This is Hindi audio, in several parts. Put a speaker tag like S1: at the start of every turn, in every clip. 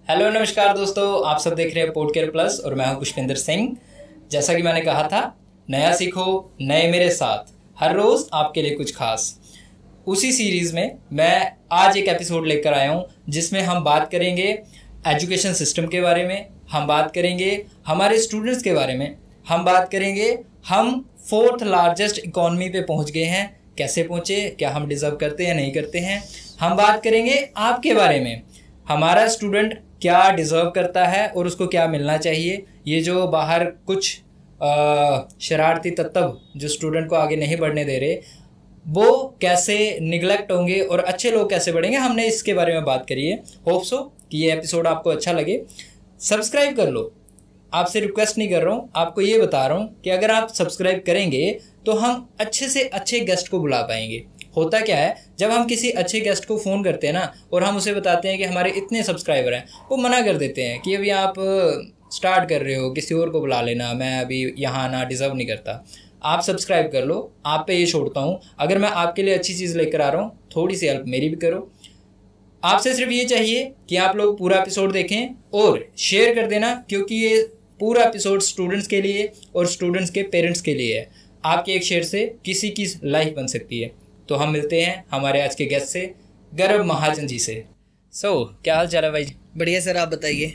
S1: हेलो नमस्कार दोस्तों, आप सब देख रहे हैं पॉडकेयर प्लस और मैं हूं पुष्पेंद्र सिंह। जैसा कि मैंने कहा था, नया सीखो नए मेरे साथ, हर रोज आपके लिए कुछ खास। उसी सीरीज में मैं आज एक एपिसोड लेकर आया हूं जिसमें हम बात करेंगे एजुकेशन सिस्टम के बारे में, हम बात करेंगे हमारे स्टूडेंट्स के बारे में, हम बात करेंगे हम 4th लार्जेस्ट इकोनॉमी पे पहुंच गए हैं, कैसे पहुंचे, क्या हम डिजर्व करते हैं नहीं करते हैं। हम बात करेंगे आपके बारे में, हमारा स्टूडेंट क्या डिजर्व करता है और उसको क्या मिलना चाहिए। ये जो बाहर कुछ शरारती तत्व जो स्टूडेंट को आगे नहीं बढ़ने दे रहे, वो कैसे निगलेक्ट होंगे और अच्छे लोग कैसे बढ़ेंगे, हमने इसके बारे में बात करी है। होप सो कि ये एपिसोड आपको अच्छा लगे। सब्सक्राइब कर लो, आपसे रिक्वेस्ट नहीं कर रहा हूँ, आपको ये बता रहा हूँ कि अगर आप सब्सक्राइब करेंगे तो हम अच्छे से अच्छे गेस्ट को बुला पाएंगे। होता क्या है, जब हम किसी अच्छे गेस्ट को फ़ोन करते हैं ना और हम उसे बताते हैं कि हमारे इतने सब्सक्राइबर हैं, वो मना कर देते हैं कि अभी आप स्टार्ट कर रहे हो, किसी और को बुला लेना, मैं अभी यहाँ आना डिज़र्व नहीं करता। आप सब्सक्राइब कर लो, आप पे ये छोड़ता हूँ। अगर मैं आपके लिए अच्छी चीज़ लेकर आ रहा हूँ, थोड़ी सी हेल्प मेरी भी करो। आपसे सिर्फ ये चाहिए कि आप लोग पूरा एपिसोड देखें और शेयर कर देना, क्योंकि ये पूरा एपिसोड स्टूडेंट्स के लिए और स्टूडेंट्स के पेरेंट्स के लिए है। आपके एक शेयर से किसी की लाइफ बन सकती है। तो हम मिलते हैं हमारे आज के गेस्ट से, गौरव महाजन जी से। क्या हाल चाल है भाई?
S2: बढ़िया सर, आप बताइए।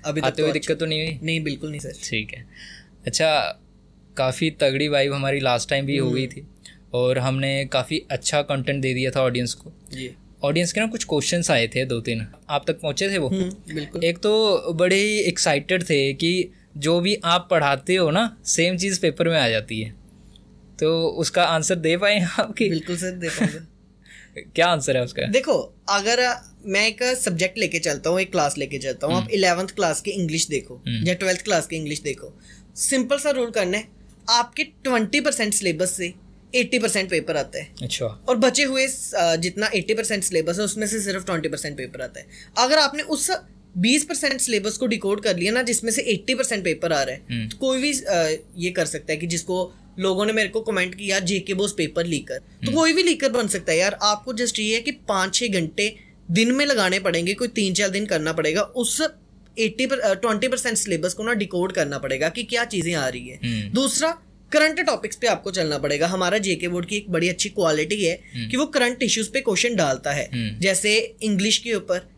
S2: अभी
S1: आते हुए दिक्कत तो नहीं हुई?
S2: नहीं, बिल्कुल नहीं सर।
S1: ठीक है। अच्छा, काफ़ी तगड़ी वाइब हमारी लास्ट टाइम भी हो गई थी और हमने काफ़ी अच्छा कंटेंट दे दिया था ऑडियंस को। ऑडियंस के ना कुछ क्वेश्चंस आए थे, 2-3 आप तक पहुँचे थे वो?
S2: बिल्कुल।
S1: एक तो बड़े ही एक्साइटेड थे कि जो भी आप पढ़ाते हो ना, सेम चीज़ पेपर में आ जाती है, तो उसका आंसर दे पाए आपकी?
S2: बिल्कुल सर, दे पाऊंगा।
S1: क्या आंसर है उसका?
S2: देखो, अगर मैं एक सब्जेक्ट लेके चलता हूँ, एक क्लास लेके चलता हूँ, आप 11th क्लास की इंग्लिश देखो या 12th क्लास की इंग्लिश देखो, सिंपल सा रूल करना है, आपके 20% सिलेबस से 80% पेपर आता है।
S1: अच्छा।
S2: और बचे हुए जितना 80% सिलेबस है उसमें से सिर्फ 20% पेपर आता है। अगर आपने उस 20% सिलेबस को डिकोड कर लिया ना, जिसमें से 80% पेपर आ रहा है, तो कोई भी ये कर सकता है कि जिसको लोगों ने मेरे को कमेंट किया जेके बोस पेपर लीकर, तो कोई भी लीकर बन सकता है यार। आपको जस्ट ये है कि 5-6 घंटे दिन में लगाने पड़ेंगे, कोई 3-4 दिन करना पड़ेगा, उस 20% सिलेबस को ना डिकोड करना पड़ेगा कि क्या चीजें आ रही है। दूसरा, करंट टॉपिक्स पे आपको चलना पड़ेगा। हमारा जेके बोर्ड की एक बड़ी अच्छी क्वालिटी है कि वो करंट इश्यूज पे क्वेश्चन डालता है। जैसे इंग्लिश के ऊपर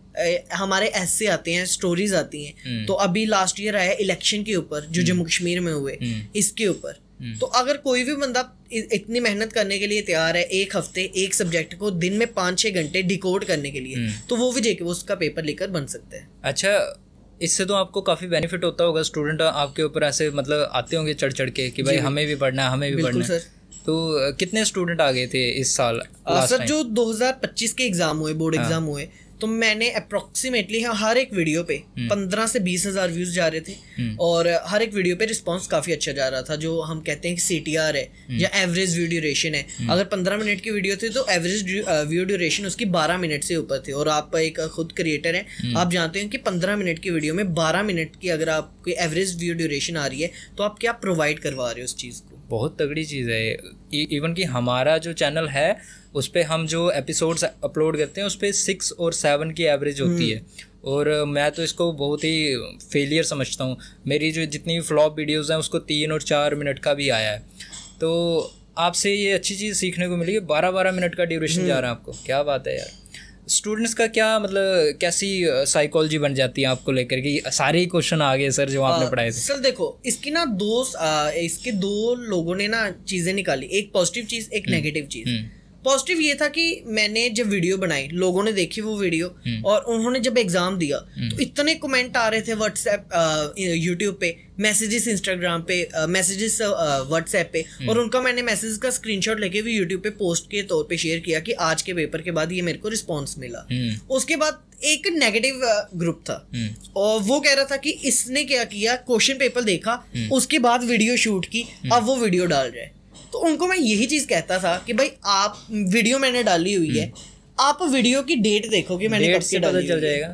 S2: हमारे ऐसे आते हैं, स्टोरीज आती हैं। तो अभी लास्ट ईयर आया इलेक्शन के ऊपर जो जम्मू कश्मीर में हुए, इसके ऊपर। तो अगर कोई भी बंदा इतनी मेहनत करने के लिए तैयार है, एक हफ्ते एक सब्जेक्ट को दिन में 5-6 घंटे डिकोड करने के लिए, तो वो भी जेके उसका पेपर लेकर बन सकते हैं।
S1: अच्छा, इससे तो आपको काफ़ी बेनिफिट होता होगा। स्टूडेंट आपके ऊपर ऐसे मतलब आते होंगे चढ़ चढ़ के कि भाई हमें भी पढ़ना है, हमें भी पढ़ना है। तो कितने स्टूडेंट आ गए थे इस साल?
S2: सर, जो 2025 के एग्जाम हुए, बोर्ड एग्जाम हुए, तो मैंने अप्रोक्सीमेटली हर एक वीडियो पे 15 से 20 हज़ार व्यूज जा रहे थे और हर एक वीडियो पे रिस्पांस काफी अच्छा जा रहा था। जो हम कहते हैं कि CTR है या एवरेज व्यू ड्यूरेशन है। अगर 15 मिनट की वीडियो थी तो एवरेज व्यू ड्यूरेशन उसकी 12 मिनट से ऊपर थी। और आप एक खुद क्रिएटर हैं, आप जानते हैं कि 15 मिनट की वीडियो में 12 मिनट की अगर आपकी एवरेज व्यू ड्यूरेशन आ रही है तो आप क्या प्रोवाइड करवा रहे हो उस चीज़ को।
S1: बहुत तगड़ी चीज़ है। इवन कि हमारा जो चैनल है उस पर हम जो एपिसोड्स अपलोड करते हैं उस पर 6 और 7 की एवरेज होती है। और मैं तो इसको बहुत ही फेलियर समझता हूँ। मेरी जो जितनी फ्लॉप वीडियोज़ हैं उसको 3 और 4 मिनट का भी आया है। तो आपसे ये अच्छी चीज़ सीखने को मिली। 12-12 मिनट का ड्यूरेशन जा रहा है आपको, क्या बात है यार। स्टूडेंट्स का क्या मतलब, कैसी साइकोलॉजी बन जाती है आपको लेकर कि सारे ही क्वेश्चन आ गए सर जो आपने पढ़ाए थे?
S2: सर देखो, इसकी ना इसके 2 लोगों ने ना चीज़ें निकाली, एक पॉजिटिव चीज़, एक नेगेटिव चीज़। पॉजिटिव ये था कि मैंने जब वीडियो बनाई, लोगों ने देखी वो वीडियो और उन्होंने जब एग्जाम दिया तो इतने कमेंट आ रहे थे व्हाट्सएप, यूट्यूब पे मैसेजेस, इंस्टाग्राम पे मैसेजेस, व्हाट्सएप पे, और उनका मैंने मैसेज का स्क्रीनशॉट लेके भी यूट्यूब पे पोस्ट के तौर पे शेयर किया कि आज के पेपर के बाद ये मेरे को रिस्पॉन्स मिला। उसके बाद एक नेगेटिव ग्रुप था और वो कह रहा था कि इसने क्या किया, क्वेश्चन पेपर देखा, उसके बाद वीडियो शूट की, अब वो वीडियो डाल रहा है। तो उनको मैं यही चीज कहता था कि भाई आप वीडियो मैंने डाली हुई है, आप वीडियो की डेट देखो कि मैंने कब से डाली चल जाएगा।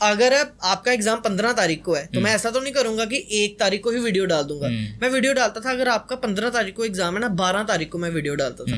S2: अगर आपका एग्जाम 15 तारीख को है तो मैं ऐसा तो नहीं करूंगा कि 1 तारीख को ही वीडियो डाल दूंगा। मैं वीडियो डालता था, अगर आपका 15 तारीख को एग्जाम है ना, 12 तारीख को मैं वीडियो डालता था।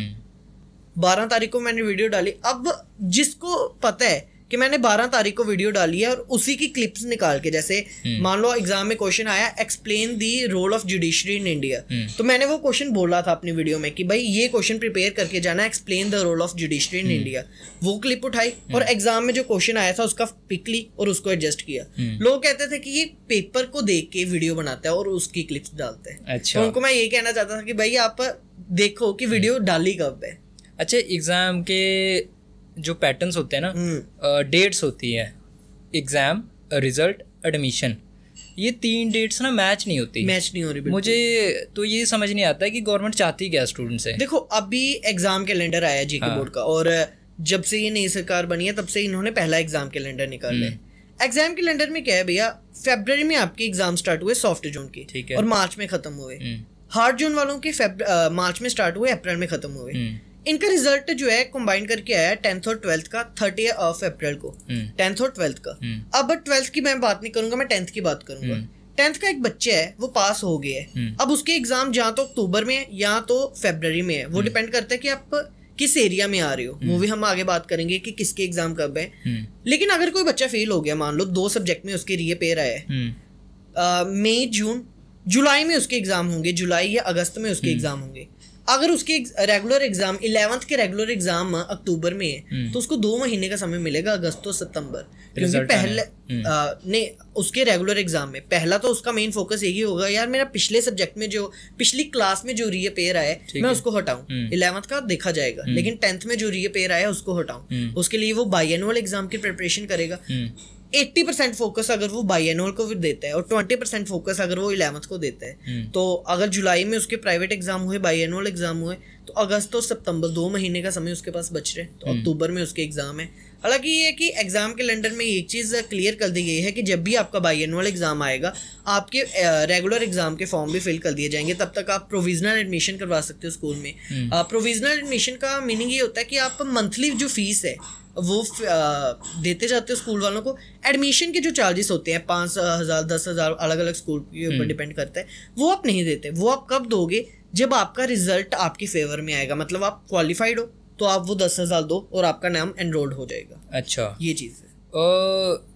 S2: 12 तारीख को मैंने वीडियो डाली। अब जिसको पता है कि मैंने 12 तारीख को वीडियो डाली है और उसी की क्लिप्स निकाल के, जैसे मान लो एग्जाम में क्वेश्चन आया explain the role of judiciary in India, तो मैंने वो क्वेश्चन बोला था अपनी वीडियो में कि भाई ये क्वेश्चन प्रिपेयर करके जाना, explain the role of judiciary in India. वो क्लिप उठाई और एग्जाम में जो क्वेश्चन आया था उसका पिक ली और उसको एडजस्ट किया। लोग कहते थे कि ये पेपर को देख के वीडियो बनाता है और उसकी क्लिप्स डालते हैं। तो उनको मैं ये कहना चाहता था कि भाई आप देखो कि वीडियो डाली कब है।
S1: अच्छा, एग्जाम के जो पैटर्न्स होते हैं ना, डेट्स होती है, एग्जाम, रिजल्ट, एडमिशन, ये 3 डेट्स ना मैच नहीं हो रही। मुझे तो ये समझ नहीं आता है कि गवर्नमेंट चाहती क्या स्टूडेंट से।
S2: देखो अभी एग्जाम कैलेंडर आया जीके बोर्ड का, और जब से ये नई सरकार बनी है तब से इन्होंने पहला एग्जाम कैलेंडर निकाला है। एग्जाम कैलेंडर में क्या है भैया, फरवरी में आपके एग्जाम स्टार्ट हुए सॉफ्ट जोन के और मार्च में खत्म हुए। हार्ड जोन वालों के मार्च में स्टार्ट हुए, अप्रैल में खत्म हुए। इनका रिजल्ट जो है कंबाइन करके आया 10th और 12th का 30 अप्रैल को, 10th और 12th का। अब 12th की मैं बात नहीं करूंगा, मैं 10th की बात करूंगा। 10th का एक बच्चा है, वो पास हो गया है। अब उसके एग्जाम या तो अक्टूबर में है या तो फरवरी में है, वो डिपेंड करता है कि आप किस एरिया में आ रहे हो। वो भी हम आगे बात करेंगे कि किसके एग्जाम कब है। लेकिन अगर कोई बच्चा फेल हो गया, मान लो 2 सब्जेक्ट में उसके रीअपेयर आया है, मई जून जुलाई में उसके एग्जाम होंगे, जुलाई या अगस्त में उसके एग्जाम होंगे। अगर उसके रेगुलर एग्जाम 11th के रेगुलर एग्जाम अक्टूबर में है तो उसको 2 महीने का समय मिलेगा, अगस्त और सितंबर। क्योंकि पहले नहीं, उसके रेगुलर एग्जाम में पहला तो उसका मेन फोकस यही होगा, यार मेरा पिछले सब्जेक्ट में जो पिछली क्लास में जो रीअपेयर आया है मैं उसको हटाऊं। 11th का देखा जाएगा, लेकिन 10th में जो रीअपेयर आया उसको हटाऊं। उसके लिए वो बाईएनुअल एग्जाम की प्रिपरेशन करेगा। 80% फोकस अगर वो बाईएनुअल को देता है और 20% फोकस अगर वो 11th को देता है, तो अगर जुलाई में उसके प्राइवेट एग्जाम हुए, बाईएनुअल एग्जाम हुए, तो अगस्त और सितंबर 2 महीने का समय उसके पास बच रहे, तो अक्टूबर में उसके एग्जाम है। हालांकि ये है कि एग्जाम कैलेंडर में एक चीज़ क्लियर कर दी गई है कि जब भी आपका बाईएनुअल एग्जाम आएगा, आपके रेगुलर एग्जाम के फॉर्म भी फिल कर दिए जाएंगे। तब तक आप प्रोविजनल एडमिशन करवा सकते हो स्कूल में। प्रोविजनल एडमिशन का मीनिंग ये होता है कि आप मंथली जो फीस है वो देते जाते हो स्कूल वालों को। एडमिशन के जो चार्जेस होते हैं 5,000 10,000 अलग अलग स्कूल के ऊपर डिपेंड करता है, वो आप नहीं देते। वो आप कब दोगे, जब आपका रिजल्ट आपके फेवर में आएगा, मतलब आप क्वालिफाइड हो तो आप वो 10,000 दो और आपका नाम एनरोल्ड हो जाएगा।
S1: अच्छा,
S2: ये चीज़ है।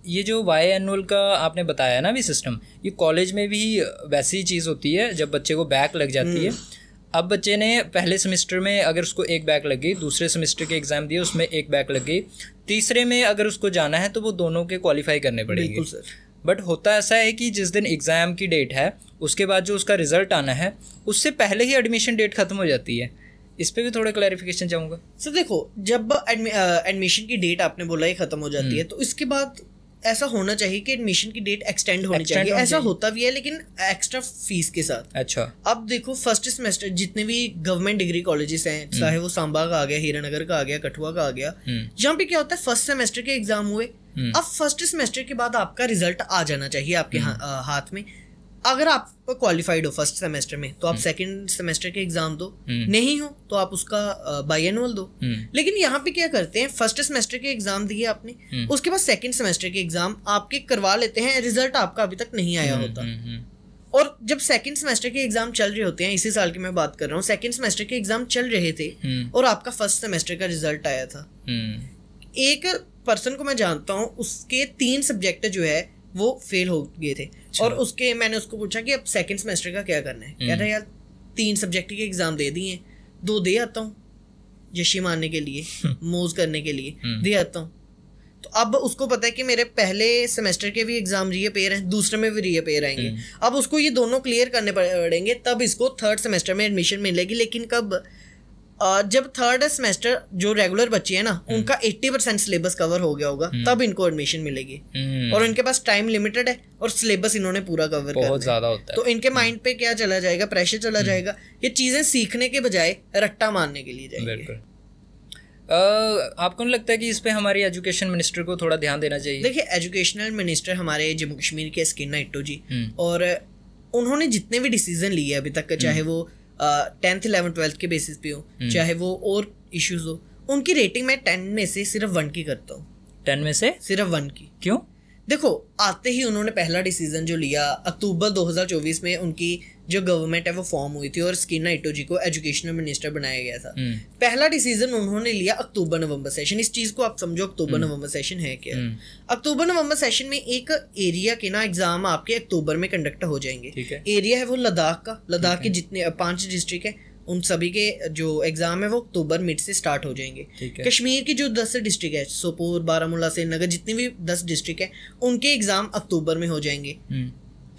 S1: ये जो वाई एनुअल का आपने बताया ना भी सिस्टम, ये कॉलेज में भी वैसी चीज़ होती है। जब बच्चे को बैक लग जाती है, अब बच्चे ने पहले सेमेस्टर में अगर उसको 1 बैक लग गई, दूसरे सेमेस्टर के एग्जाम दिए उसमें 1 बैक लग गई, तीसरे में अगर उसको जाना है तो वो दोनों के क्वालिफाई करने पड़ेंगे।
S2: बिल्कुल सर।
S1: बट होता ऐसा है कि जिस दिन एग्ज़ाम की डेट है उसके बाद जो उसका रिजल्ट आना है उससे पहले ही एडमिशन डेट ख़त्म हो जाती है। इस पे भी थोड़ा क्लैरिफिकेशन चाहूँगा
S2: सर। देखो, जब एडमिशन की डेट आपने बोला ये ख़त्म हो जाती है, तो इसके बाद ऐसा होना चाहिए कि एडमिशन की डेट एक्सटेंड होनी चाहिए। ऐसा होता भी है, लेकिन एक्स्ट्रा फीस के साथ।
S1: अच्छा,
S2: अब देखो फर्स्ट सेमेस्टर जितने भी गवर्नमेंट डिग्री कॉलेजेस हैं, चाहे वो सांबा का आ गया, हीरानगर का आ गया, कठुआ का आ गया, यहाँ पे क्या होता है, फर्स्ट सेमेस्टर के एग्जाम हुए। अब फर्स्ट सेमेस्टर के बाद आपका रिजल्ट आ जाना चाहिए आपके हाथ में। अगर आप क्वालिफाइड हो फर्स्ट सेमेस्टर में तो आप सेकंड सेमेस्टर के एग्जाम दो, नहीं हो तो आप उसका बाईएनुअल दो। लेकिन यहाँ पे क्या करते हैं, फर्स्ट सेमेस्टर के एग्जाम दिए आपने, उसके बाद सेकंड सेमेस्टर के एग्जाम आपके करवा लेते हैं, रिजल्ट आपका अभी तक नहीं आया होता। और जब सेकंड सेमेस्टर के एग्जाम चल रहे होते हैं, इसी साल की मैं बात कर रहा हूँ, सेकंड सेमेस्टर के एग्जाम चल रहे थे और आपका फर्स्ट सेमेस्टर का रिजल्ट आया था। एक पर्सन को मैं जानता हूँ, उसके 3 सब्जेक्ट जो है वो फेल हो गए थे। और उसके मैंने उसको पूछा कि अब सेकंड सेमेस्टर का क्या करना है। कह रहा है यार 3 सब्जेक्ट के एग्जाम दे दिए, 2 दे आता हूँ जशी मारने के लिए, मोज करने के लिए दे आता हूँ। तो अब उसको पता है कि मेरे पहले सेमेस्टर के भी एग्जाम रीअपेयर हैं, दूसरे में भी रीअपेयर आएंगे। अब उसको ये दोनों क्लियर करने पड़ेंगे, तब इसको थर्ड सेमेस्टर में एडमिशन मिलेगी। लेकिन कब, जब थर्ड सेमेस्टर जो रेगुलर बच्चे हैं ना, उनका 80% सिलेबस कवर हो गया होगा, तब इनको एडमिशन मिलेगी। और इनके पास टाइम लिमिटेड है और सिलेबस इन्होंने पूरा कवर करना है,
S1: बहुत ज्यादा होता है।
S2: तो इनके माइंड पे क्या चला जाएगा, प्रेशर चला जाएगा। ये चीजें सीखने के बजाय रट्टा मारने के लिए जाएंगे।
S1: आपको नहीं लगता है कि इस पे हमारी एजुकेशन मिनिस्टर को थोड़ा ध्यान देना चाहिए?
S2: देखिए, एजुकेशनल मिनिस्टर हमारे जम्मू कश्मीर के स्किन्ना इट्टो जी, और उन्होंने जितने भी डिसीजन लिए अभी तक, चाहे वो 10th 11th 12th के बेसिस पे हो, चाहे वो और इश्यूज हो, उनकी रेटिंग मैं 10 में से सिर्फ 1 की करता हूँ।
S1: 10 में से
S2: सिर्फ 1 की।
S1: क्यों?
S2: देखो आते ही उन्होंने पहला डिसीजन जो लिया अक्टूबर 2024 में, उनकी जो गवर्नमेंट है वो फॉर्म हुई थी और स्किना इटोजी को एजुकेशनल मिनिस्टर बनाया गया था। पहला डिसीजन उन्होंने लिया अक्टूबर नवंबर सेशन। इस चीज को आप समझो, अक्टूबर नवंबर सेशन है क्या। अक्टूबर नवंबर सेशन में एक एरिया के ना एग्जाम आपके अक्टूबर में कंडक्ट हो जाएंगे। एरिया है वो लद्दाख का, लद्दाख के जितने 5 डिस्ट्रिक्ट है उन सभी के जो एग्जाम है वो अक्टूबर मिड से स्टार्ट हो जाएंगे। कश्मीर की जो 10 डिस्ट्रिक्ट है, सोपोर, बारामूला, श्रीनगर, जितनी भी 10 डिस्ट्रिक्ट है उनके एग्जाम अक्टूबर में हो जाएंगे।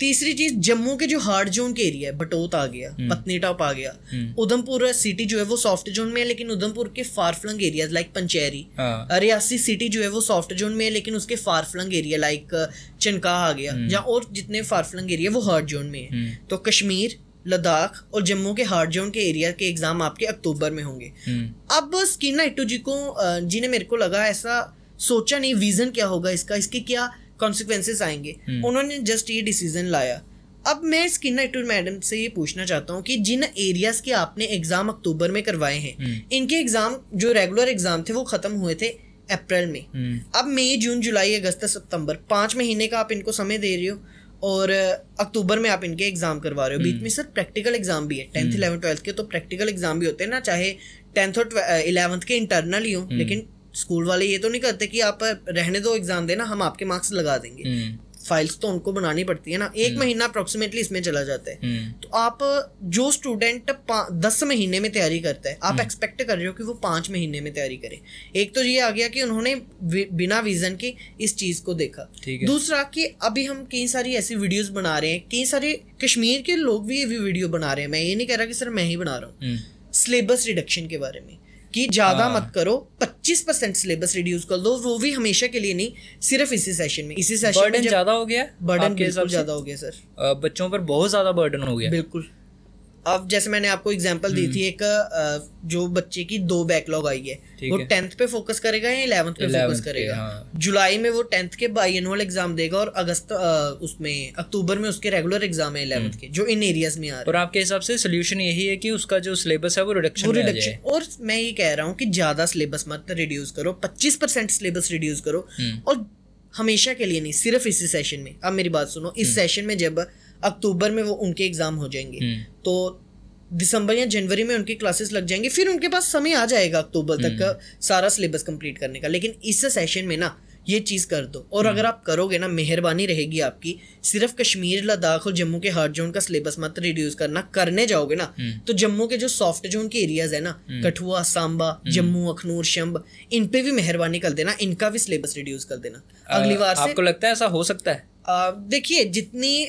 S2: तीसरी चीज, जम्मू के जो हार्ड जोन के एरिया है, बटोत आ गया, पत्नीटॉप आ गया, उधमपुर सिटी जो है वो सॉफ्ट जोन में है, लेकिन उधमपुर के far flung area like Pancheri, Reasi city जो है वो सॉफ्ट जोन में है, लेकिन उसके फार फ्लंग एरिया लाइक चनकाह आ गया, जहाँ और जितने फार फ्लंग एरिया वो हार्ड जोन में है। तो कश्मीर, लद्दाख और जम्मू के हार्ड जोन के एरिया के एग्जाम आपके अक्टूबर में होंगे। अब स्किना इटोजी को जी ने मेरे को लगा ऐसा सोचा नहीं विजन क्या होगा इसका, इसके क्या कॉन्सिक्वेंसेस आएंगे, उन्होंने जस्ट ये डिसीजन लाया। अब मैं स्किना इटोजी मैडम से ये पूछना चाहता हूँ कि जिन एरियाज के आपने एग्जाम अक्टूबर में करवाए हैं, इनके एग्जाम जो रेगुलर एग्जाम थे वो खत्म हुए थे अप्रैल में। अब मई, जून, जुलाई, अगस्त, सितंबर 5 महीने का आप इनको समय दे रहे हो और अक्टूबर में आप इनके एग्जाम करवा रहे हो। बीच में सर प्रैक्टिकल एग्जाम भी है, 10th 11th 12th के तो प्रैक्टिकल एग्जाम भी होते हैं ना, चाहे 10th और 11th के इंटरनल ही हो, लेकिन स्कूल वाले ये तो नहीं करते कि आप रहने दो एग्जाम देना, हम आपके मार्क्स लगा देंगे। फाइल्स तो उनको बनानी पड़ती है ना, 1 महीना अप्रोक्सीमेटली इसमें चला जाता है। तो आप जो स्टूडेंट 10 महीने में तैयारी करता है, आप एक्सपेक्ट कर रहे हो कि वो 5 महीने में तैयारी करे। एक तो ये आ गया कि उन्होंने बिना विजन के इस चीज को देखा। दूसरा कि अभी हम कई सारी ऐसी वीडियोस बना रहे हैं, कई सारे कश्मीर के लोग भी ये वीडियो बना रहे हैं, मैं ये नहीं कह रहा कि सर मैं ही बना रहा हूँ, सिलेबस रिडक्शन के बारे में कि ज्यादा मत करो, 25% सिलेबस रिड्यूस कर दो, वो भी हमेशा के लिए नहीं, सिर्फ इसी सेशन में। इसी सेशन
S1: बर्डन ज्यादा हो गया,
S2: बर्डन बिल्कुल ज्यादा हो गया सर,
S1: बच्चों पर बहुत ज्यादा बर्डन हो गया बिल्कुल।
S2: अब जैसे मैंने आपको एग्जांपल दी थी, एक जो बच्चे की 2 बैकलॉग आई है, वो 10th पे फोकस करेगा या 11th पे फोकस करेगा। जुलाई में वो 10th के बाइएनुअल एग्जाम देगा और अगस्त उसमें अक्टूबर में उसके रेगुलर एग्जाम है 11th के, जो इन एरियाज में आ रहे हैं।
S1: और आपके हिसाब से सोल्यूशन यही है कि उसका जो सिलेबस है वो रिडक्शन में आ जाए।
S2: और मैं ये कह रहा हूँ कि ज्यादा सिलेबस मत रिड्यूस करो, 25% सिलेबस रिड्यूस करो, और हमेशा के लिए नहीं, सिर्फ इसी सेशन में। अब मेरी बात सुनो, इस सेशन में जब अक्टूबर में वो उनके एग्जाम हो जाएंगे तो दिसंबर या जनवरी में उनकी क्लासेस लग जाएंगी, फिर उनके पास समय आ जाएगा अक्टूबर तक का सारा सिलेबस कंप्लीट करने का। लेकिन इस सेशन में ना ये चीज कर दो, और अगर आप करोगे ना, मेहरबानी रहेगी आपकी, सिर्फ कश्मीर, लद्दाख और जम्मू के हार्ड जोन का सिलेबस मत रिड्यूस करना। करने जाओगे ना तो जम्मू के जो सॉफ्ट जोन के एरियाज है ना, कठुआ, सांबा, जम्मू, अखनूर, शंब, इन पे भी मेहरबानी कर देना, इनका भी सिलेबस रिड्यूस कर देना अगली बार से।
S1: आपको लगता है ऐसा हो सकता है?
S2: देखिए, जितनी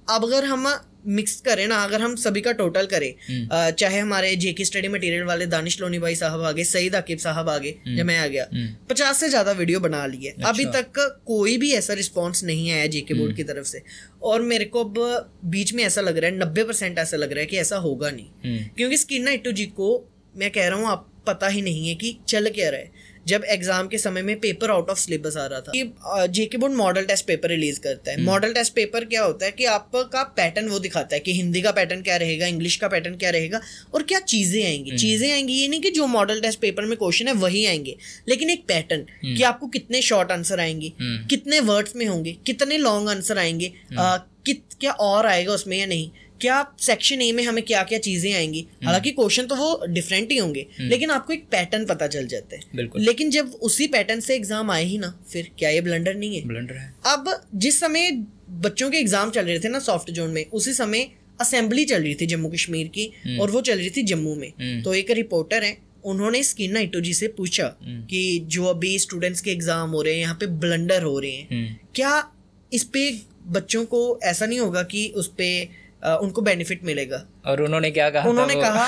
S2: अब अगर हम मिक्स करें ना, अगर हम सभी का टोटल करें, चाहे हमारे जेके स्टडी मटेरियल वाले दानिश लोनी भाई साहब आगे, सईद आकिब साहब आगे, जब मैं आ गया, 50 से ज्यादा वीडियो बना ली है। अभी तक कोई भी ऐसा रिस्पांस नहीं आया जेके बोर्ड की तरफ से, और मेरे को अब बीच में ऐसा लग रहा है, 90% ऐसा लग रहा है कि ऐसा होगा नहीं, क्योंकि स्किना इटोजी को मैं कह रहा हूँ, आप पता ही नहीं है कि चल क्या रहा है। जब एग्जाम के समय में पेपर आउट ऑफ सिलेबस आ रहा था, कि JK board model test paper release करता है। मॉडल टेस्ट पेपर क्या होता है कि आपका पैटर्न वो दिखाता है कि हिंदी का पैटर्न क्या रहेगा, इंग्लिश का पैटर्न क्या रहेगा, और क्या चीजें आएंगी। चीजें आएंगी ये नहीं कि जो मॉडल टेस्ट पेपर में क्वेश्चन है वही आएंगे, लेकिन एक पैटर्न कि आपको कितने शॉर्ट आंसर आएंगे, कितने वर्ड्स में होंगे, कितने लॉन्ग आंसर आएंगे, क्या और आएगा उसमें या नहीं, क्या सेक्शन ए में हमें क्या क्या चीजें आएंगी। हालांकि क्वेश्चन तो वो डिफरेंट ही होंगे, लेकिन आपको एक पैटर्न पता चल जाता है। लेकिन जब उसी पैटर्न से एग्जाम आए ही ना, फिर क्या ये ब्लंडर नहीं है?
S1: ब्लंडर है।
S2: अब जिस समय बच्चों के एग्जाम चल रहे थे ना सॉफ्ट जोन में, उसी समय असेंबली चल रही थी जम्मू कश्मीर की, और वो चल रही थी जम्मू में। तो एक रिपोर्टर है, उन्होंने स्किना इटोजी से पूछा कि जो अभी स्टूडेंट्स के एग्जाम हो रहे हैं, यहाँ पे ब्लंडर हो रहे हैं, क्या इस पे बच्चों को ऐसा नहीं होगा कि उस पे उनको बेनिफिट मिलेगा? और
S1: उन्होंने क्या कहा?
S2: उन्होंने कहा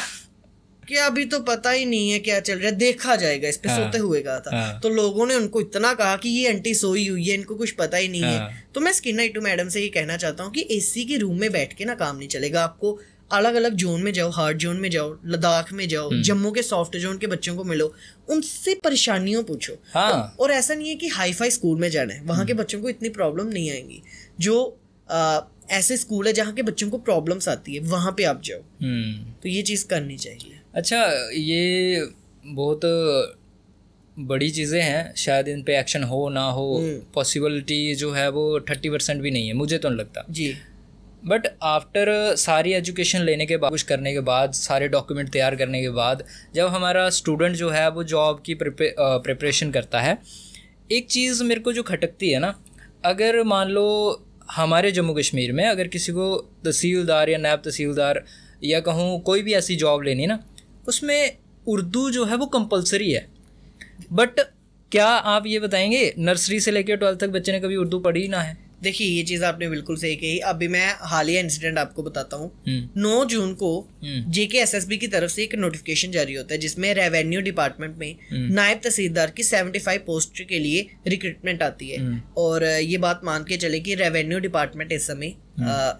S2: कि अभी तो पता ही नहीं है क्या चल रहा है, देखा जाएगा, इस पे सोते हुए कहा था। तो लोगों ने उनको इतना कहा कि ये आंटी सोई हुई है, इनको कुछ पता ही नहीं है। तो मैं स्किना इटो मैडम से ये कहना चाहता हूँ कि एसी के रूम में बैठ के ना काम नहीं चलेगा, आपको अलग अलग जोन में जाओ, हार्ड जोन में जाओ, लद्दाख में जाओ, जम्मू के सॉफ्ट जोन के बच्चों को मिलो, उनसे परेशानियों पूछो। और ऐसा नहीं है कि हाई फाई स्कूल में जाना है, वहां के बच्चों को इतनी प्रॉब्लम नहीं आएंगी। जो ऐसे स्कूल है जहाँ के बच्चों को प्रॉब्लम्स आती है, वहां पे आप जाओ। तो ये चीज करनी चाहिए।
S1: अच्छा, ये बहुत बड़ी चीज़ें हैं, शायद इन पे एक्शन हो ना हो, पॉसिबिलिटी जो है वो 30% भी नहीं है, मुझे तो नहीं लगता
S2: जी।
S1: बट आफ्टर सारी एजुकेशन लेने के बाद, कुछ करने के बाद, सारे डॉक्यूमेंट तैयार करने के बाद, जब हमारा स्टूडेंट जो है वो जॉब की प्रिपरेशन करता है, एक चीज़ मेरे को जो खटकती है ना, अगर मान लो हमारे जम्मू कश्मीर में अगर किसी को तहसीलदार या नायब तहसीलदार या कहूँ कोई भी ऐसी जॉब लेनी ना, उसमें उर्दू जो है वो कंपलसरी है। बट क्या आप ये बताएंगे नर्सरी से लेकर 12th तक बच्चे ने कभी उर्दू पढ़ी ना है?
S2: देखिए ये चीज़ आपने बिल्कुल सही कही। अभी मैं हालिया इंसिडेंट आपको बताता हूँ। 9 जून को JKSSB की तरफ से एक नोटिफिकेशन जारी होता है जिसमें रेवेन्यू डिपार्टमेंट में नायब तहसीलदार की 75 पोस्ट के लिए रिक्रूटमेंट आती है। और ये बात मान के चले कि रेवेन्यू डिपार्टमेंट इस समय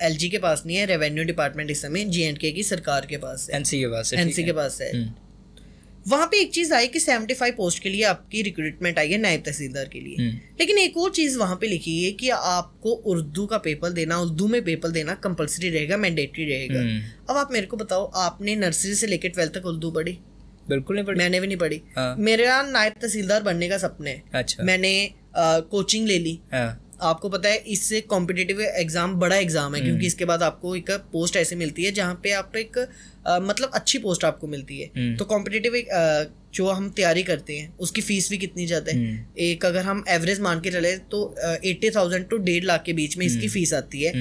S2: LG के पास नहीं है, रेवेन्यू डिपार्टमेंट इस समय JNK की सरकार के पास है, NC के पास है। वहां पे एक चीज आई कि 75 पोस्ट के लिए आपकी रिक्रूटमेंट आई है नायब तहसीलदार के लिए, लेकिन एक और चीज वहां पे लिखी है कि आपको उर्दू का पेपर देना, उर्दू में पेपर देना कंपलसरी रहेगा, मैंडेटरी रहेगा। अब आप मेरे को बताओ, आपने नर्सरी से लेकर 12th तक उर्दू पढ़ी?
S1: बिल्कुल नहीं पढ़ी।
S2: मैंने भी नहीं पढ़ी। मेरा नायब तहसीलदार बनने का सपना है।
S1: अच्छा।
S2: मैंने कोचिंग ले ली। आपको पता है इससे कॉम्पिटिटिव एग्जाम बड़ा एग्जाम है, क्योंकि इसके बाद आपको एक पोस्ट ऐसे मिलती है जहाँ पे आप एक मतलब अच्छी पोस्ट आपको मिलती है। तो कॉम्पिटिटिव जो हम तैयारी करते हैं उसकी फीस भी कितनी ज़्यादा है। एक अगर हम एवरेज मान के चले तो 80,000 to 1.5 लाख के बीच में इसकी फीस आती है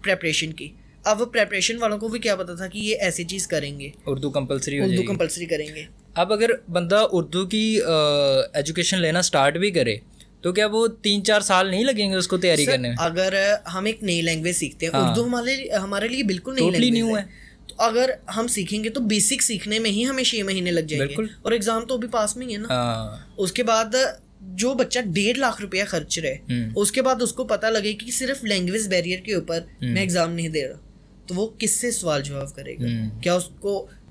S2: प्रेपरेशन की। अब प्रेपरेशन वालों को भी क्या पता था कि ये ऐसी चीज़ करेंगे,
S1: उर्दू कंपलसरी
S2: करेंगे।
S1: अब अगर बंदा उर्दू की एजुकेशन लेना स्टार्ट भी करे तो क्या वो 3-4 साल नहीं लगेंगे उसको तैयारी करने में?
S2: अगर हम एक नई लैंग्वेज सीखते हैं, उर्दू हमारे लिए बिल्कुल नई लैंग्वेज है। तो अगर हम सीखेंगे तो बेसिक सीखने में ही हमें 6 महीने लग जाएंगे, और एग्जाम तो अभी पास में ही है ना। उसके बाद जो बच्चा 1.5 लाख रुपया खर्च रहे, उसके बाद उसको पता लगे कि सिर्फ लैंग्वेज बैरियर के ऊपर मैं एग्जाम नहीं दे रहा, तो वो किससे सवाल जवाब करेगा?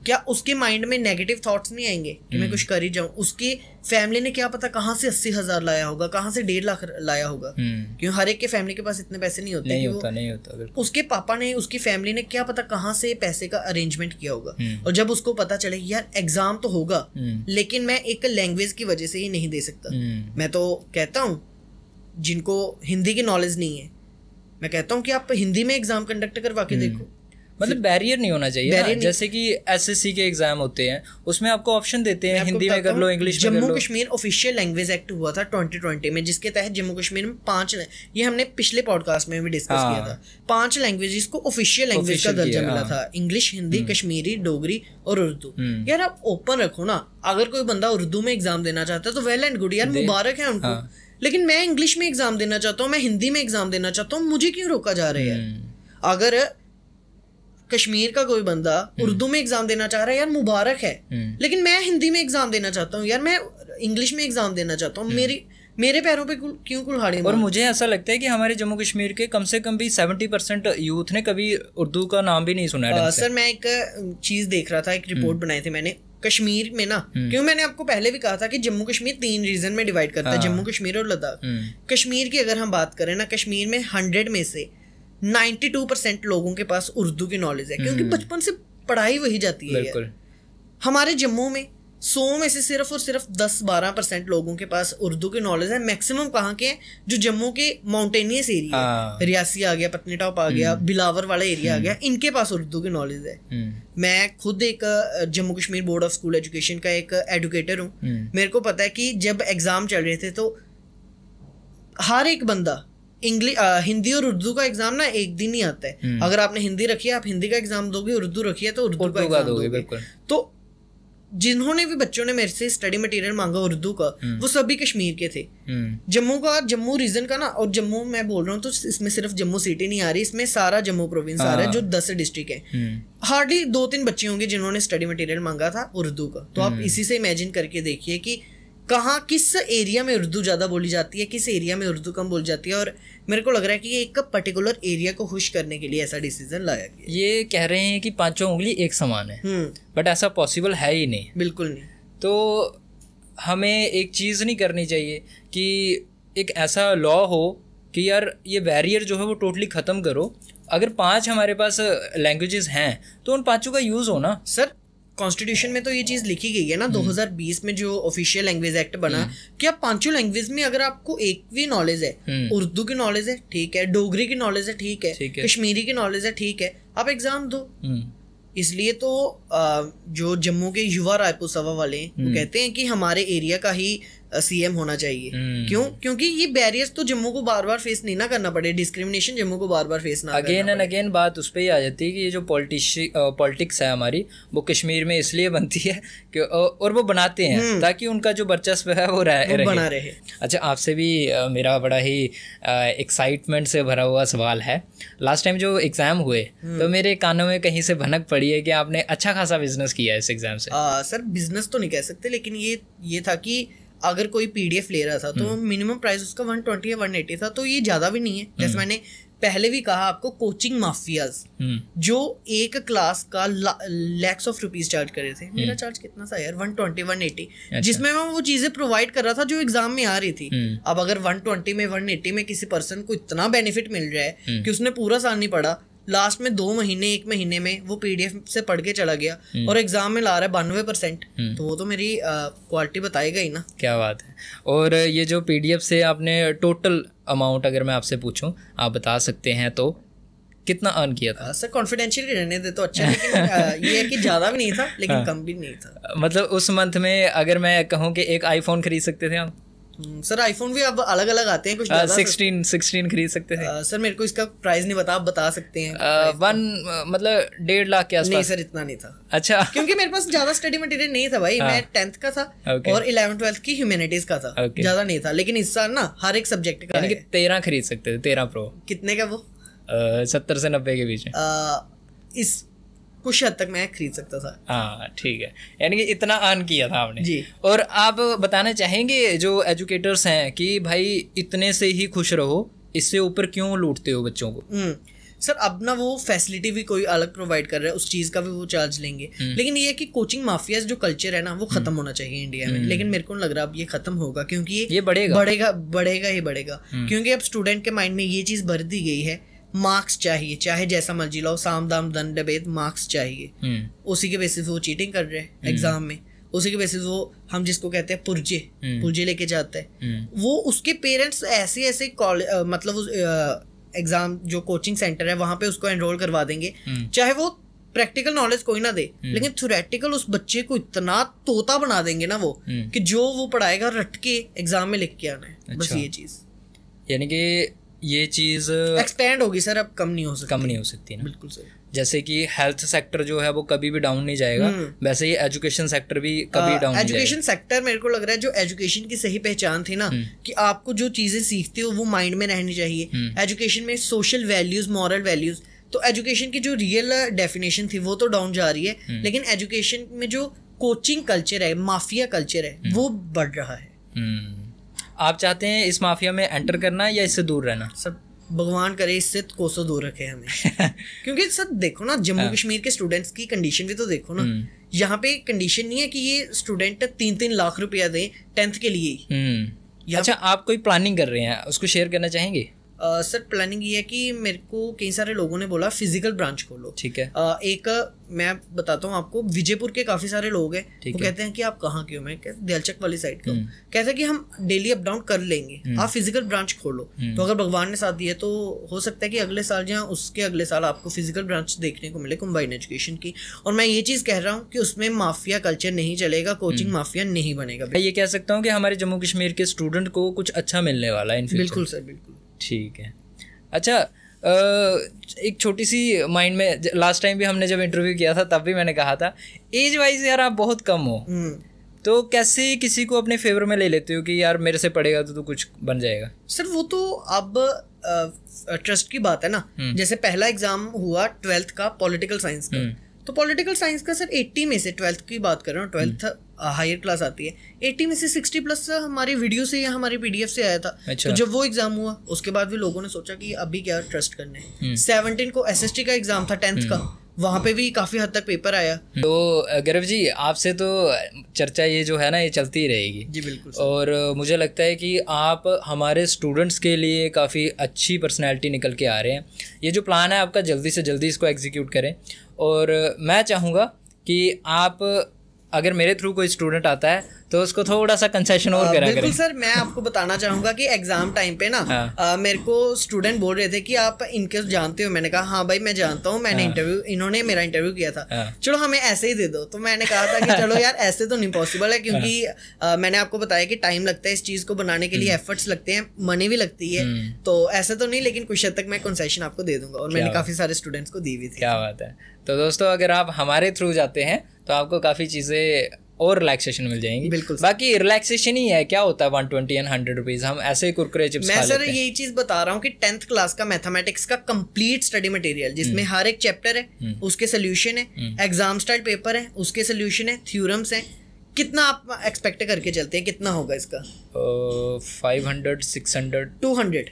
S2: क्या उसके माइंड में नेगेटिव थॉट्स नहीं आएंगे कि मैं कुछ कर ही जाऊं? उसकी फैमिली ने क्या पता कहाँ से 80,000 लाया होगा, कहाँ से 1.5 लाख लाया होगा, क्यों हर एक के फैमिली के पास इतने पैसे नहीं होते। नहीं होता। उसके पापा ने, उसकी फैमिली ने क्या पता कहाँ से पैसे का अरेंजमेंट किया होगा। और जब उसको पता चले यार एग्जाम तो होगा लेकिन मैं एक लैंग्वेज की वजह से ही नहीं दे सकता। मैं तो कहता हूँ जिनको हिंदी की नॉलेज नहीं है, मैं कहता हूँ कि आप हिंदी में एग्जाम कंडक्ट करवा के देखो।
S1: मतलब बैरियर नहीं होना चाहिए ना। जैसे कि SSC के एग्जाम होते हैं उसमें आपको ऑप्शन देते हैं हिंदी में कर लो, इंग्लिश में कर लो।
S2: Jammu Kashmir official language act हुआ था 2020 में, जिसके तहत जम्मू कश्मीर में 5, ये हमने पिछले पॉडकास्ट में भी डिस्कस किया था, 5 लैंग्वेजेस को ऑफिशियल लैंग्वेज का दर्जा मिला था। इंग्लिश, हिंदी, कश्मीरी, डोगरी और उर्दू। यार आप ओपन रखो ना, अगर कोई बंदा उर्दू में एग्जाम देना चाहता है तो वेल एंड गुड, यार मुबारक है उनको। लेकिन मैं इंग्लिश में एग्जाम देना चाहता हूँ, मैं हिंदी में एग्जाम देना चाहता हूँ, मुझे क्यों रोका जा रहा है? अगर कश्मीर का कोई बंदा उर्दू में एग्जाम देना चाह रहा है, यार मुबारक है। लेकिन मैं हिंदी में एग्जाम देना चाहता हूँ, यार मैं इंग्लिश में एग्जाम देना चाहता हूँ, मेरे पैरों पे क्यों कुल्हाड़ी? और
S1: मुझे ऐसा लगता है कि हमारे जम्मू कश्मीर के कम से कम भी 70% यूथ ने कभी उर्दू का नाम भी नहीं सुना है।
S2: सर मैं एक चीज देख रहा था, एक रिपोर्ट बनाई थी मैंने कश्मीर में ना, क्यों मैंने आपको पहले भी कहा था कि जम्मू कश्मीर 3 रीजन में डिवाइड करता है, जम्मू कश्मीर और लद्दाख। कश्मीर की अगर हम बात करें ना, कश्मीर में 100 में से 92% लोगों के पास उर्दू की नॉलेज है, क्योंकि बचपन से पढ़ाई वही जाती है यार। हमारे जम्मू में 100 में से सिर्फ और सिर्फ 10-12% लोगों के पास उर्दू की नॉलेज है। मैक्सिमम कहाँ के हैं? जो जम्मू के माउंटेनियस एरिया, रियासी आ गया, पत्नीटॉप आ गया, बिलावर वाला एरिया आ गया, इनके पास उर्दू की नॉलेज है। मैं खुद एक Jammu Kashmir board of school education का एक एडुकेटर हूँ। मेरे को पता है कि जब एग्जाम चल रहे थे तो हर एक बंदा हिंदी और उर्दू का एग्जाम ना एक दिन ही आता है। अगर आपने हिंदी रखी है, आप हिंदी का एग्जाम दोगे, उर्दू रखी है तो उर्दू का एग्जाम दोगे। तो जिन्होंने भी बच्चों ने मेरे से स्टडी मटेरियल मांगा उर्दू का, वो सभी कश्मीर के थे। जम्मू रीजन का ना, और जम्मू मैं बोल रहा हूँ तो इसमें सिर्फ जम्मू सिटी नहीं आ रही, इसमें सारा जम्मू प्रोविंस आ रहा है जो 10 डिस्ट्रिक्ट है। हार्डली 2-3 बच्चे होंगे जिन्होंने स्टडी मटेरियल मांगा था उर्दू का। तो आप इसी से इमेजिन करके देखिए कि कहाँ किस एरिया में उर्दू ज़्यादा बोली जाती है, किस एरिया में उर्दू कम बोली जाती है। और मेरे को लग रहा है कि ये एक पर्टिकुलर एरिया को खुश करने के लिए ऐसा डिसीजन लाया गया।
S1: ये कह रहे हैं कि 5 उंगली एक समान है, बट ऐसा पॉसिबल है ही नहीं,
S2: बिल्कुल नहीं।
S1: तो हमें एक चीज़ नहीं करनी चाहिए कि एक ऐसा लॉ हो कि यार ये बैरियर जो है वो टोटली ख़त्म करो। अगर 5 हमारे पास लैंग्वेजेस हैं तो उन 5 का यूज़ हो ना।
S2: सर कॉन्स्टिट्यूशन में तो ये चीज लिखी गई है ना 2020 में जो ऑफिशियल लैंग्वेज एक्ट बना कि आप पांचों लैंग्वेज में अगर आपको एक भी नॉलेज है, उर्दू की नॉलेज है ठीक है, डोगरी की नॉलेज है ठीक है, कश्मीरी की नॉलेज है ठीक है, आप एग्जाम दो। इसलिए तो जो जम्मू के युवा रायपुर सभा वाले हैं वो कहते हैं कि हमारे एरिया का ही सीएम होना चाहिए। क्यों? क्योंकि ये बैरियर्स तो जम्मू को बार बार फेस नहीं ना करना पड़े, डिस्क्रिमिनेशन जम्मू को बार बार फेस ना
S1: अगेन एंड अगेन बात उस पर ही आ जाती है कि ये जो पॉलिटिक्स है हमारी वो कश्मीर में इसलिए बनती है कि और वो बनाते हैं ताकि उनका जो वर्चस्व है वो बना रहे। अच्छा, आपसे भी मेरा बड़ा ही एक्साइटमेंट से भरा हुआ सवाल है। लास्ट टाइम जो एग्जाम हुए तो मेरे कानों में कहीं से भनक पड़ी है कि आपने अच्छा खासा बिजनेस किया है इस एग्जाम से।
S2: सर बिजनेस तो नहीं कह सकते, लेकिन ये था कि अगर कोई पीडीएफ ले रहा था तो मिनिमम प्राइस उसका 120 या 180 था, तो ये ज़्यादा भी नहीं है। जैसे मैंने पहले भी कहा आपको, कोचिंग माफियाज जो एक क्लास का लैक्स ऑफ रुपीज चार्ज कर रहे थे, मेरा चार्ज कितना सा यार 120 180, जिसमें मैं वो चीज़ें प्रोवाइड कर रहा था जो एग्जाम में आ रही थी। अब अगर 120 में 180 में किसी पर्सन को इतना बेनिफिट मिल रहा है कि उसने पूरा साल नहीं पढ़ा, लास्ट में 2 महीने 1 महीने में वो पीडीएफ से पढ़ के चला गया और एग्जाम में ला रहा है 92%, तो वो तो मेरी क्वालिटी बताएगा ही ना।
S1: क्या बात है। और ये जो पीडीएफ से आपने टोटल अमाउंट अगर मैं आपसे पूछूं, आप बता सकते हैं तो कितना अर्न किया था?
S2: सर कॉन्फिडेंशियल रहने दे तो अच्छा, लेकिन ये है कि ज़्यादा भी नहीं था लेकिन कम भी नहीं था।
S1: मतलब उस मंथ में अगर मैं कहूँ कि एक आईफोन खरीद सकते थे आप?
S2: सर आईफोन भी अब अलग अलग आते हैं, कुछ
S1: 16 खरीद सकते थे।
S2: सर मेरे को इसका प्राइस नहीं पता, आप बता सकते हैं।
S1: मतलब 1.5 लाख के आसपास?
S2: नहीं सर इतना नहीं था।
S1: अच्छा।
S2: क्योंकि मेरे पास ज्यादा स्टडी मटेरियल नहीं था भाई, मैं 10th का था और 11th-12th की ह्यूमैनिटीज का था, ज्यादा नहीं था। लेकिन इस साल ना हर एक सब्जेक्ट का
S1: 13 खरीद सकते थे, 13 प्रो।
S2: कितने का वो?
S1: 70 से 90 के बीच में।
S2: इस कुछ हद तक मैं खरीद सकता था।
S1: हाँ ठीक है, यानी कि इतना अर्न किया था आपने
S2: जी।
S1: और आप बताना चाहेंगे जो एजुकेटर्स हैं कि भाई इतने से ही खुश रहो, इससे ऊपर क्यों लूटते हो बच्चों को?
S2: सर अब ना वो फैसिलिटी भी कोई अलग प्रोवाइड कर रहा है, उस चीज का भी वो चार्ज लेंगे। लेकिन ये है कि कोचिंग माफियाज जो कल्चर है ना वो खत्म होना चाहिए इंडिया में। लेकिन मेरे को नहीं लग रहा अब ये खत्म होगा, क्योंकि
S1: ये
S2: बढ़ेगा ही बढ़ेगा। क्योंकि अब स्टूडेंट के माइंड में ये चीज भर दी गई है, मार्क्स चाहिए, चाहे जैसा मर्जी लाओ, साम दाम दंड भेद, मार्क्स चाहिए। उसी के बेसिस वो चीटिंग कर रहे हैं एग्जाम में, उसी के बेसिस वो हम जिसको कहते हैं पुर्जे लेके जाते हैं। वो उसके पेरेंट्स ऐसे मतलब एग्जाम जो कोचिंग सेंटर है वहां पे उसको एनरोल करवा देंगे, चाहे वो प्रैक्टिकल नॉलेज कोई ना दे, लेकिन थ्योरेटिकल उस बच्चे को इतना तोता बना देंगे ना वो कि जो वो पढ़ाएगा रट के एग्जाम में लिख के आना है।
S1: अच्छा।
S2: बस ये चीज,
S1: यानी कि ये चीज
S2: एक्सपेंड होगी सर, अब कम नहीं हो सकती
S1: ना।
S2: बिल्कुल सर।
S1: जैसे कि हेल्थ सेक्टर जो है वो कभी भी डाउन नहीं जाएगा, वैसे ही एजुकेशन सेक्टर भी कभी डाउन नहीं जाएगा।
S2: एजुकेशन सेक्टर मेरे को लग रहा है जो एजुकेशन की सही पहचान थी ना, कि आपको जो चीजें सीखते हो वो माइंड में रहनी चाहिए। एजुकेशन में सोशल वैल्यूज, मॉरल वैल्यूज, तो एजुकेशन की जो रियल डेफिनेशन थी वो तो डाउन जा रही है, लेकिन एजुकेशन में जो कोचिंग कल्चर है, माफिया कल्चर है, वो बढ़ रहा है।
S1: आप चाहते हैं इस माफिया में एंटर करना या इससे दूर रहना?
S2: सब भगवान करे इससे कोसों दूर रखे हमें। क्योंकि सर देखो ना, जम्मू कश्मीर के स्टूडेंट्स की कंडीशन भी तो देखो ना। यहाँ पे कंडीशन नहीं है कि ये स्टूडेंट 3-3 लाख रुपया दें 10th के लिए।
S1: अच्छा, आप कोई प्लानिंग कर रहे हैं, उसको शेयर करना चाहेंगे?
S2: सर प्लानिंग ये है कि मेरे को कई सारे लोगों ने बोला फिजिकल ब्रांच खोलो।
S1: ठीक है।
S2: एक मैं बताता हूँ आपको, विजयपुर के काफी सारे लोग हैं, वो कहते हैं कि आप कहाँ के हो, मैं दिलचक वाली साइड का हूँ। कहते हैं कि हम डेली अप डाउन कर लेंगे, आप फिजिकल ब्रांच खोलो। तो अगर भगवान ने साथ दिया तो हो सकता है कि अगले साल या उसके अगले साल आपको फिजिकल ब्रांच देखने को मिले कंबाइंड एजुकेशन की। और मैं ये चीज़ कह रहा हूँ कि उसमें माफिया कल्चर नहीं चलेगा, कोचिंग माफिया नहीं बनेगा।
S1: मैं ये कह सकता हूँ कि हमारे जम्मू कश्मीर के स्टूडेंट को कुछ अच्छा मिलने वाला है।
S2: बिल्कुल सर, बिल्कुल।
S1: ठीक है। अच्छा, एक छोटी सी माइंड में, लास्ट टाइम भी हमने जब इंटरव्यू किया था तब भी मैंने कहा था एज वाइज यार आप बहुत कम हो, तो कैसे किसी को अपने फेवर में ले लेते हो कि यार मेरे से पढ़ेगा तो कुछ बन जाएगा?
S2: सर वो तो अब ट्रस्ट की बात है ना। जैसे पहला एग्जाम हुआ 12th का पॉलिटिकल साइंस का, तो पॉलिटिकल साइंस का सर 80 में से 12th की बात कर रहा हूँ, 12th हायर क्लास आती है, 80 में से 60+ हमारी वीडियो से या हमारी पीडीएफ से आया था।
S1: अच्छा।
S2: तो जब वो एग्जाम हुआ उसके बाद भी लोगों ने सोचा कि अभी क्या ट्रस्ट करने हैं। 17 को एसएसटी का एग्जाम था 10th का, वहाँ पे भी काफ़ी हद तक पेपर आया।
S1: तो गौरव जी, आपसे तो चर्चा ये जो है ना ये चलती ही रहेगी।
S2: जी बिल्कुल।
S1: और मुझे लगता है कि आप हमारे स्टूडेंट्स के लिए काफ़ी अच्छी पर्सनैलिटी निकल के आ रहे हैं। ये जो प्लान है आपका, जल्दी से जल्दी इसको एग्जीक्यूट करें। और मैं चाहूँगा कि आप अगर मेरे थ्रू कोई स्टूडेंट आता है तो उसको थोड़ा सा कंसेशन और करा
S2: बिल्कुल
S1: करें।
S2: सर, मैं आपको बताना चाहूंगा कि एग्जाम टाइम पे ना मेरे को स्टूडेंट बोल रहे थे कि आप इनके जानते हो। मैंने कहा हाँ भाई मैं जानता हूँ, मैंने इन्होंने मेरा इंटरव्यू किया था, चलो हमें ऐसे ही दे दो। तो मैंने कहा था कि चलो यार ऐसे तो नहीं पॉसिबल है, क्योंकि मैंने आपको बताया कि टाइम लगता है इस चीज को बनाने के लिए, एफर्ट्स लगते हैं, मनी भी लगती है, तो ऐसे तो नहीं, लेकिन कुछ हद तक मैं कंसेशन आपको दे दूंगा। और मैंने काफी सारे स्टूडेंट्स को दी हुई थी।
S1: क्या बात है। तो दोस्तों अगर आप हमारे थ्रू जाते हैं तो आपको काफ़ी चीज़ें और रिलैक्सेशन मिल जाएंगी।
S2: बिल्कुल।
S1: बाकी रिलैक्सेशन ही है, क्या होता है 120 एंड 100 रुपीज़, हम ऐसे ही कुरकुरे चिप्स खा
S2: मैं
S1: लेते
S2: सर
S1: हैं।
S2: यही चीज बता रहा हूँ कि 10th क्लास का मैथमेटिक्स का कंप्लीट स्टडी मटेरियल, जिसमें हर एक चैप्टर है, उसके सोल्यूशन है, एग्जाम स्टाइल पेपर है, उसके सोल्यूशन है, थ्योरम्स हैं। कितना आप एक्सपेक्ट करके चलते हैं, कितना होगा इसका?
S1: 500 600
S2: 200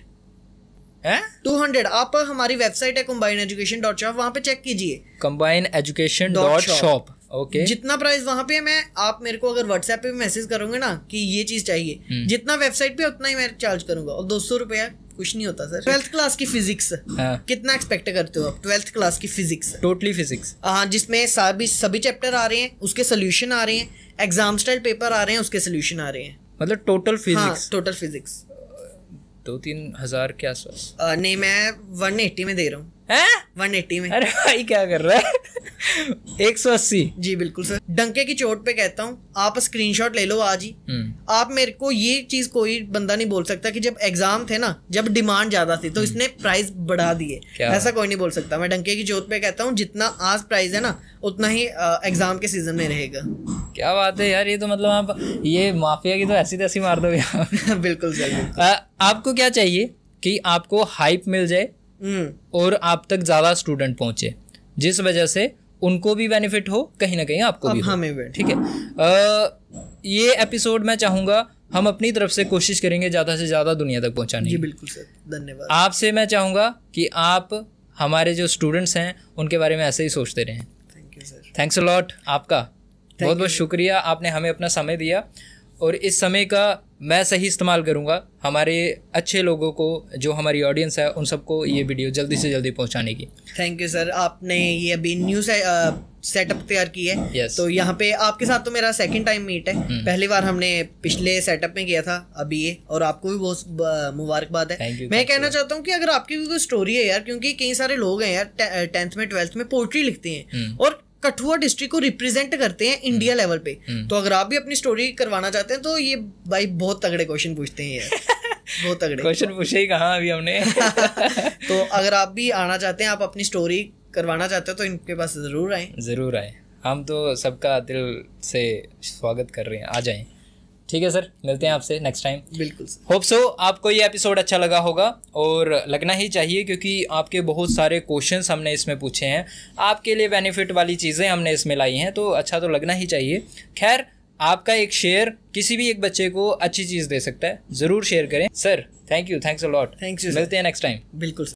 S1: है।
S2: 200 आप हमारी वेबसाइट है combineeducation.shop, वहाँ पे चेक कीजिए,
S1: combineeducation.shop। ओके,
S2: जितना प्राइस वहाँ पे है, मैं आप मेरे को अगर व्हाट्सएप पे मैसेज करोगे ना कि ये चीज चाहिए, जितना वेबसाइट पे उतना ही मैं चार्ज करूंगा। और 200 रुपया कुछ नहीं होता सर। 12th क्लास की फिजिक्स कितना एक्सपेक्ट करते हो आप? 12th क्लास की फिजिक्स,
S1: टोटली फिजिक्स,
S2: हाँ, जिसमें सभी चैप्टर आ रहे हैं, उसके सोल्यूशन आ रहे हैं, एग्जाम स्टाइल पेपर आ रहे हैं, उसके सोल्यूशन आ रहे हैं,
S1: मतलब टोटल
S2: हाँ,
S1: फिजिक्स
S2: टोटल फिजिक्स
S1: 2-3 हज़ार के आसपास।
S2: नहीं, मैं 180 में दे रहा हूँ।
S1: हैं?
S2: 180 में।
S1: अरे भाई क्या कर रहा है 180।
S2: जी बिल्कुल सर, डंके की चोट पे कहता हूँ, आप स्क्रीनशॉट ले लो आज ही। आप मेरे को ये चीज कोई बंदा नहीं बोल सकता कि जब एग्जाम थे ना, जब डिमांड ज्यादा थी तो इसने प्राइस बढ़ा दिए, ऐसा कोई नहीं बोल सकता। मैं डंके की चोट पे कहता हूँ, जितना आज प्राइस है ना उतना ही एग्जाम के सीजन में रहेगा।
S1: क्या बात है यार, ये तो मतलब आप ये माफिया की तो ऐसी तैसी मार दोगे आप।
S2: बिल्कुल सर।
S1: आपको क्या चाहिए कि आपको हाइप मिल जाए और आप तक ज़्यादा स्टूडेंट पहुंचे, जिस वजह से उनको भी बेनिफिट हो, कहीं ना कहीं आपको भी हो।
S2: हमें
S1: ठीक है। ये एपिसोड मैं चाहूँगा हम अपनी तरफ से कोशिश करेंगे ज़्यादा से ज़्यादा दुनिया तक पहुँचाने की।
S2: जी बिल्कुल सर, धन्यवाद।
S1: आपसे मैं चाहूँगा कि आप हमारे जो स्टूडेंट्स हैं उनके बारे में ऐसे ही सोचते रहें।
S2: Thank you sir.
S1: Thanks a lot, आपका बहुत बहुत शुक्रिया, आपने हमें अपना समय दिया और इस समय का मैं सही इस्तेमाल करूँगा हमारे अच्छे लोगों को, जो हमारी ऑडियंस है उन सबको ये वीडियो जल्दी से जल्दी पहुँचाने की।
S2: थैंक यू सर, आपने ये अभी न्यू सेटअप तैयार की है।
S1: Yes.
S2: तो यहाँ पे आपके साथ तो मेरा सेकंड टाइम मीट है। पहली बार हमने पिछले सेटअप में किया था, अभी ये, और आपको भी बहुत मुबारकबाद है। मैं कहना चाहता हूँ कि अगर आपकी भी कोई स्टोरी है यार, क्योंकि कई सारे लोग हैं यार 10th में 12th में पोइट्री लिखते हैं और कठुआ डिस्ट्रिक्ट को रिप्रेजेंट करते हैं इंडिया लेवल पे, तो अगर आप भी अपनी स्टोरी करवाना चाहते हैं तो ये भाई बहुत तगड़े क्वेश्चन पूछते हैं यार। बहुत तगड़े
S1: क्वेश्चन पूछे ही कहाँ अभी हमने।
S2: तो अगर आप भी आना चाहते हैं, आप अपनी स्टोरी करवाना चाहते हो, तो इनके पास ज़रूर आए।
S1: ज़रूर आए, हम तो सबका दिल से स्वागत कर रहे हैं, आ जाएं। ठीक है सर, मिलते हैं आपसे नेक्स्ट टाइम।
S2: बिल्कुल।
S1: होप सो आपको ये एपिसोड अच्छा लगा होगा, और लगना ही चाहिए क्योंकि आपके बहुत सारे क्वेश्चंस हमने इसमें पूछे हैं, आपके लिए बेनिफिट वाली चीज़ें हमने इसमें लाई हैं, तो अच्छा तो लगना ही चाहिए। खैर, आपका एक शेयर किसी भी एक बच्चे को अच्छी चीज़ दे सकता है, ज़रूर शेयर करें। Sir thank you, thanks a lot.
S2: Thanks you,
S1: मिलते हैं नेक्स्ट टाइम।
S2: बिल्कुल।